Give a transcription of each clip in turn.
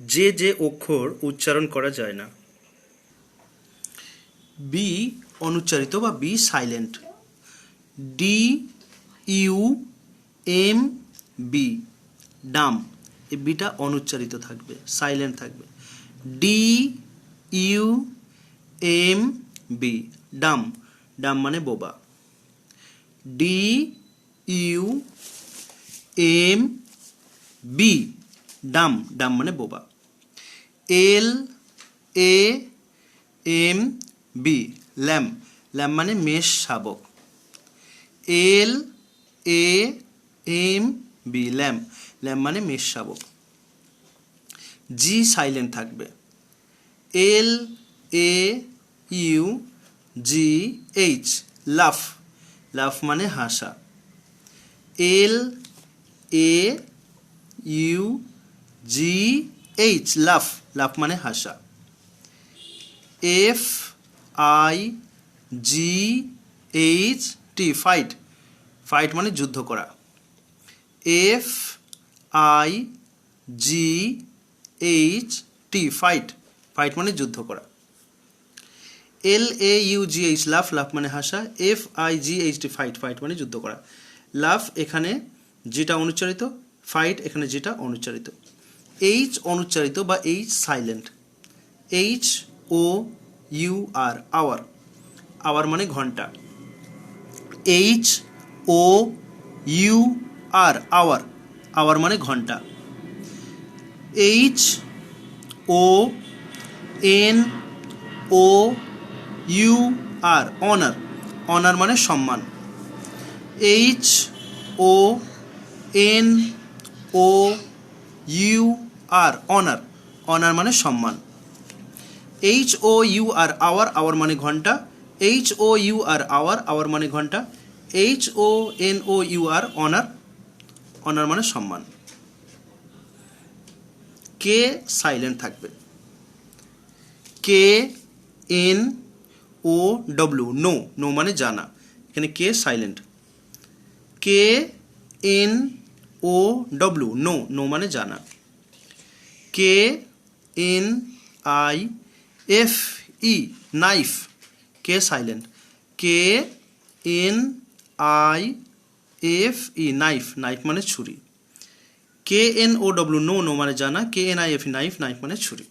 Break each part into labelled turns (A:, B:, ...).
A: যে যে অক্ষর উচ্চারণ করা যায় না। বি অনুচ্চারিত বা B silent. D U M B dumb, এই বিটা অনুচ্চারিত থাকবে, সাইলেন্ট থাকবে। D U M B Dam, dumb মানে বোবা। D U M B Dam, dumb মানে বোবা। L A M B lamb, lamb মানে মেষ শাবক। L A M B lamb, lamb মানে মেষ শাবক। জি সাইলেন্ট থাকবে। এল এ ইউ জি এইচ লাফ, লাফ মানে হাসা। এল এ ইউ জি এইচ লাফ, লাফ মানে হাসা। F I G H T fight, fight মানে যুদ্ধ করা। F I G H T fight, fight মানে যুদ্ধ করা। এল এ ইউ জি এইচ লাফ, লাফ মানে হাসা। F I G H T fight, fight মানে যুদ্ধ করা। লাফ এখানে যেটা অনুচ্চারিত, ফাইট এখানে যেটা অনুচ্চারিত। এইচ অনুচ্চারিত বা H silent. H O U R hour, hour মানে ঘন্টা। H O U R hour, hour মানে ঘন্টা। H O N O U R honour, honour মানে সম্মান। H O N O U R honour, honour মানে সম্মান। H O U R hour, hour মানে ঘন্টা। H O U R hour, hour মানে ঘন্টা। H O N O U R honour, honour মানে সম্মান। কে সাইলেন্ট থাকবে। K N O W know, know মানে জানা, এখানে K silent. K N O W know, know মানে জানা। K N I F E knife, K silent. K N I F E knife, knife মানে ছুরি। K N O W know, know মানে জানা। K N I F E knife, knife মানে ছুরি।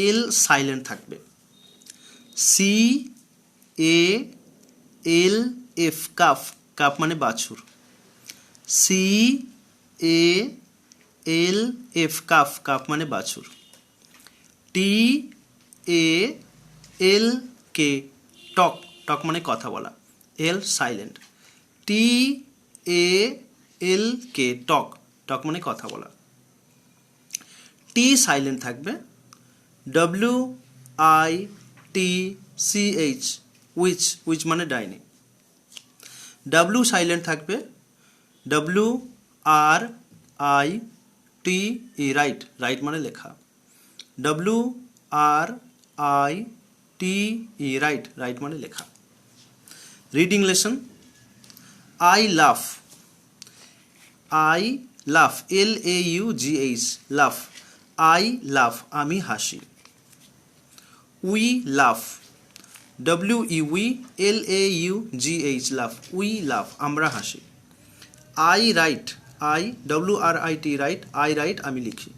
A: L silent থাকবে। C A L F calf, calf মানে বাছুর। C A L F calf, calf মানে বাছুর। টি এ এল কে টক, টক মানে কথা বলা। এল সাইলেন্ট। টি এ এল কে টক, টক মানে কথা বলা। টি সাইলেন্ট থাকবে। W I T C H witch, witch মানে ডাইনি। ডাব্লিউ সাইলেন্ট থাকবে। W R I T E write, write মানে লেখা। W R I T E write, write মানে লেখা। Reading lesson. I laugh, I laugh L A U G H laugh, I laugh আমি হাসি। We laugh, W E we L A U G H laugh, we laugh আমরা হাসি। I right, I W R I T write, I write আমি লিখি।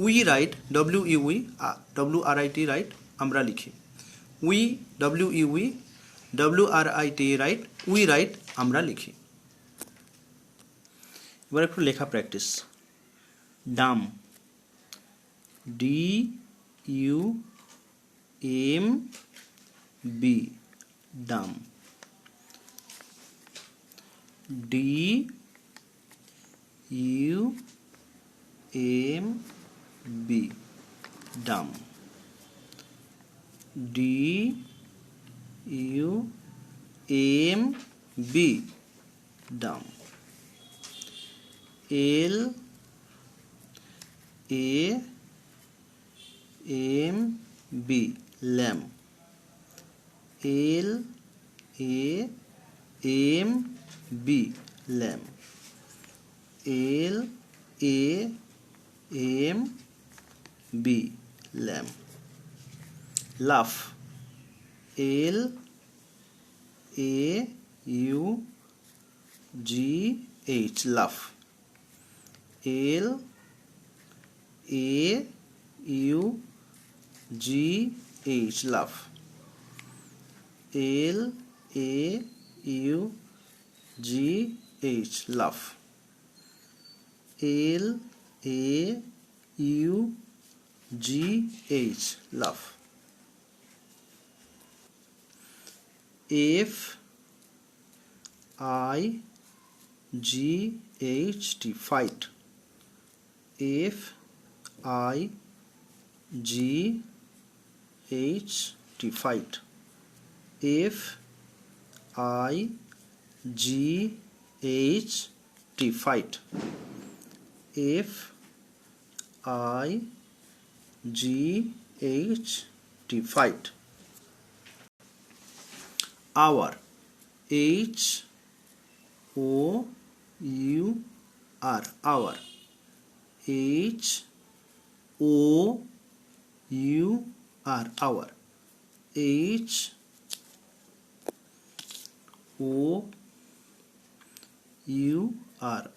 A: We write, W E we W R I T write আমরা লিখি। We W E we W R I T write, we write আমরা লিখি। এবার একটু লেখা practice. Dumb, D U M B dumb. D U M B dumb. D U M B dumb. L A M B lamb. L A M B lamb. LAMB lamb. Laugh, LAUGH laugh. LAUGH laugh. LAUGH laugh. LAUGH laugh. FIGHT fight. FIGHT fight. FIGHT fight. FIGHT fight. Hour, HOUR, hour. HOUR, hour. HOUR,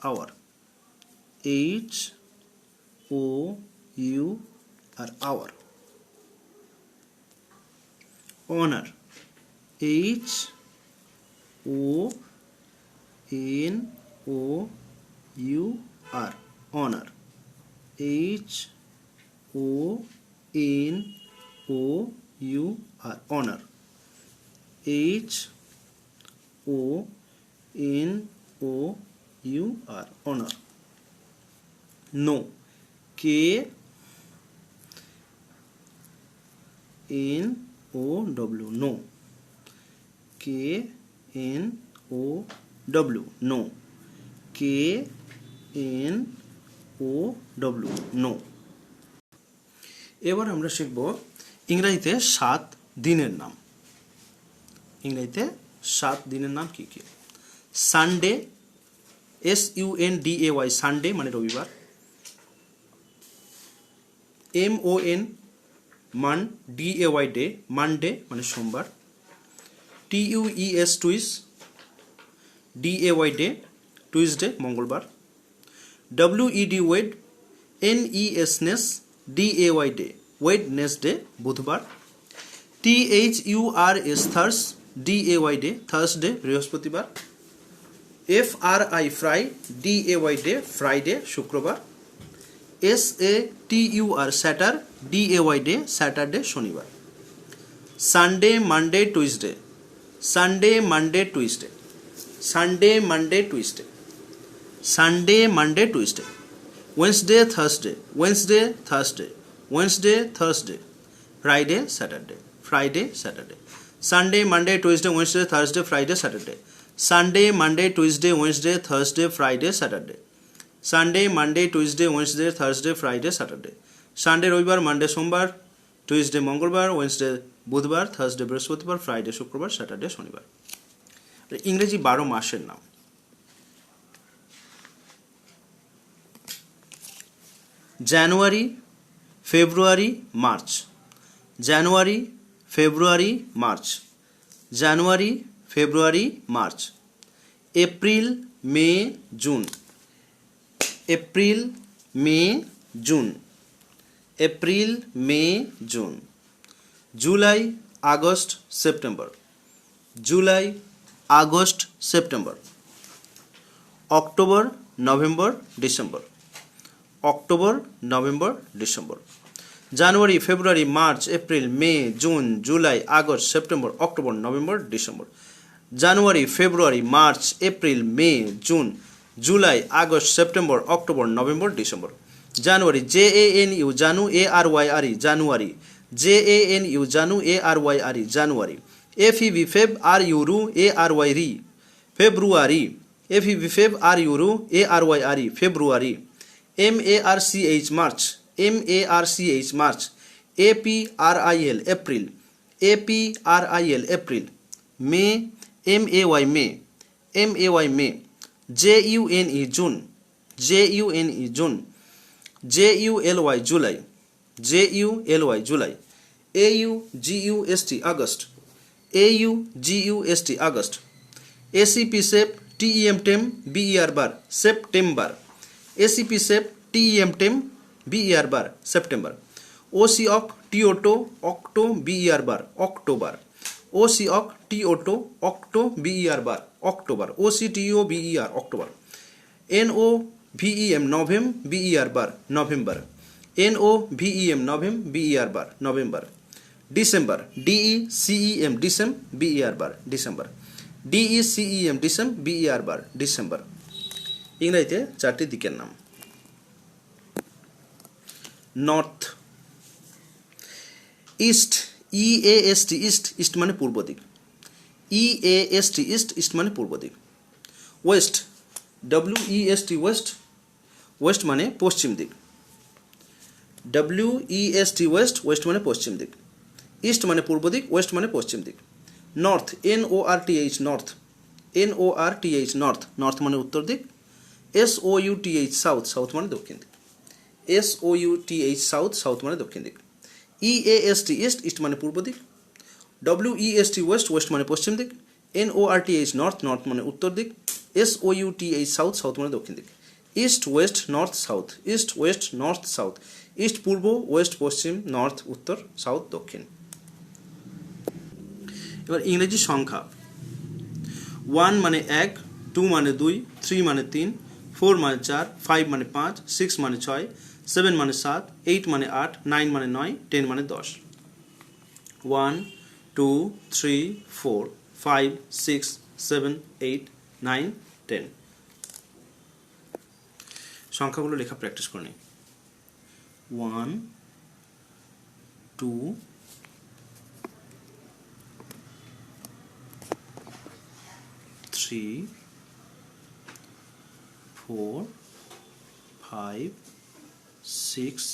A: hour. HOUR, hour. Honor, HONOUR, honor. HONOUR, honor. HONOUR, honor. No, KNOW, no. KNOW, no. KNOW, no. এবার আমরা শিখব ইংরেজিতে 7 দিনের নাম। ইংরেজিতে 7 দিনের নাম কি কি? সানডে, SUNDAY, সানডে মানে রবিবার। MON, মান, DAY, ডে, মানডে মানে সোমবার। TUES, টুইস, DAY, ডে, টুইসডে মঙ্গলবার। WED, ওয়েড, NES, নেস, DAY, day, Wednesday বুধবার। THURS, থার্স, DAY, ডে, থার্সডে বৃহস্পতিবার। FRI, fry, DAY, day, Friday শুক্রবার। SATUR, স্যাটার, DAY, ডে, স্যাটারডে শনিবার। Sunday, Monday, Tuesday, Sunday, Monday, Tuesday, Sunday, Monday, Tuesday, Sunday, Monday, Tuesday. Wednesday, Thursday, Wednesday, Thursday, Wednesday, Thursday. Friday, Saturday, Friday, Saturday. Sunday, Monday, Tuesday, Wednesday, Thursday, Friday, Saturday. Sunday, Monday, Tuesday, Wednesday, Thursday, Friday, Saturday. Sunday, Monday, Tuesday, Wednesday, Thursday, Friday, Saturday. Sunday রবিবার, Monday সোমবার, Tuesday মঙ্গলবার, Wednesday বুধবার, Thursday বৃহস্পতিবার, Friday শুক্রবার, Saturday শনিবার। ইংরেজি 12 মাসের নাম। January, February, March. January, February, March. January, February, March. April, May, June. April, May, June. April, May, June. July, August, September. July, August, September. October, November, December. October, November, December. January, February, March, April, May, June, July, August, September, October, November, December. January, February, March, April, May, June, July, August, September, October, November, December. January, JANU, জানু, ARYRE, January. JANU, জানু, ARYRE, January. FEB, ফেব, RU, ARY, February. FEB, ফেব, RU, ARYRE, February. MARCH, March. MARCH, March. APRIL, April. APRIL, April. May, MAY, May. MAY, May. JUNE, June. JUNE June, JULY July, JULY July, AUGUST August, AUGUST August, ACP সেপ TEM টেম BER বার September, ACP সেপ TEM টেম BER বার September, OCOC TOTO অক্টো BER বার October, OCOC TOTO অক্টো BER বার October, OCTO BER October, NOVEM নভেম BER বার নভেম্বর, NOVEM নভেম BER বার নভেম্বর, ডিসেম্বর DECEM ডিসেম BER বার ডিসেম্বর, DECEM ডিসেম BER বার ডিসেম্বর। ইংরেজিতে চারটি দিকের নাম। North, east EAST east, east মানে পূর্ব দিক, EAST ইস্ট, ইস্ট মানে পূর্ব দিক। ওয়েস্ট WEST ওয়েস্ট, ওয়েস্ট মানে পশ্চিম দিক, WEST ওয়েস্ট, ওয়েস্ট মানে পশ্চিম দিক। ইস্ট মানে পূর্ব দিক, ওয়েস্ট মানে পশ্চিম দিক। North NORTH north, NORTH north, north মানে উত্তর দিক। SOUTH সাউথ, সাউথ মানে দক্ষিণ দিক, SOUTH সাউথ, সাউথ মানে দক্ষিণ দিক। EAST ইস্ট, ইস্ট মানে পূর্ব দিক। WEST ওয়েস্ট, ওয়েস্ট মানে পশ্চিম দিক। NORTH নর্থ, নর্থ মানে উত্তর দিক। SOUTH সাউথ, সাউথ মানে দক্ষিণ দিক। East West north south, east West north south, east পূর্ব, ওয়েস্ট পশ্চিম, নর্থ উত্তর, সাউথ দক্ষিণ। এবার ইংরেজি সংখ্যা। 1 মানে 1, 2 মানে 2, 3 মানে 3, 4 মানে 4, 5 মানে 5, 6 মানে 6, 7 মানে 7, 8 মানে 8, 9 মানে 9, 10 মানে 10। 1 2 3 4 5 6 7 8 9 10। সংখ্যাগুলো লেখা প্র্যাকটিস করে নিই। 1 2 3 4 5 6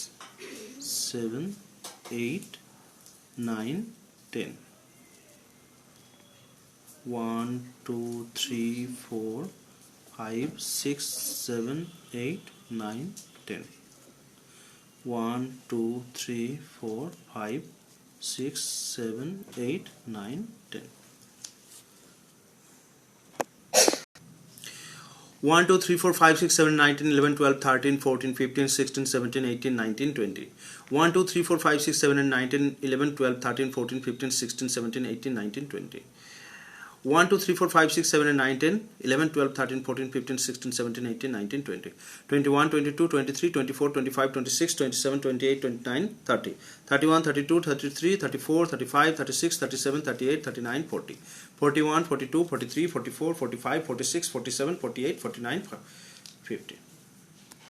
A: 7 8 9 10। 1 2 3 4 5 6 7 8 9 10। 1 2 3 4 5 6 7 8 9 10। 1 2 3 4 5 6 7 9 10 11 12 13 14 15 16 17 18 19 20। 1 2 3 4 5 6 7 9 10 11 12 13 14 15 16 17 18 19 20। 1 2 3 4 5 6 7 9 10 11 12 13 14 15 16 17 18 19 20 21 22 23 24 25 26 27 28 29 30 31 32 33 34 35 36 37 38 39 40 41 42 43 44 45 46 47 48 49 50।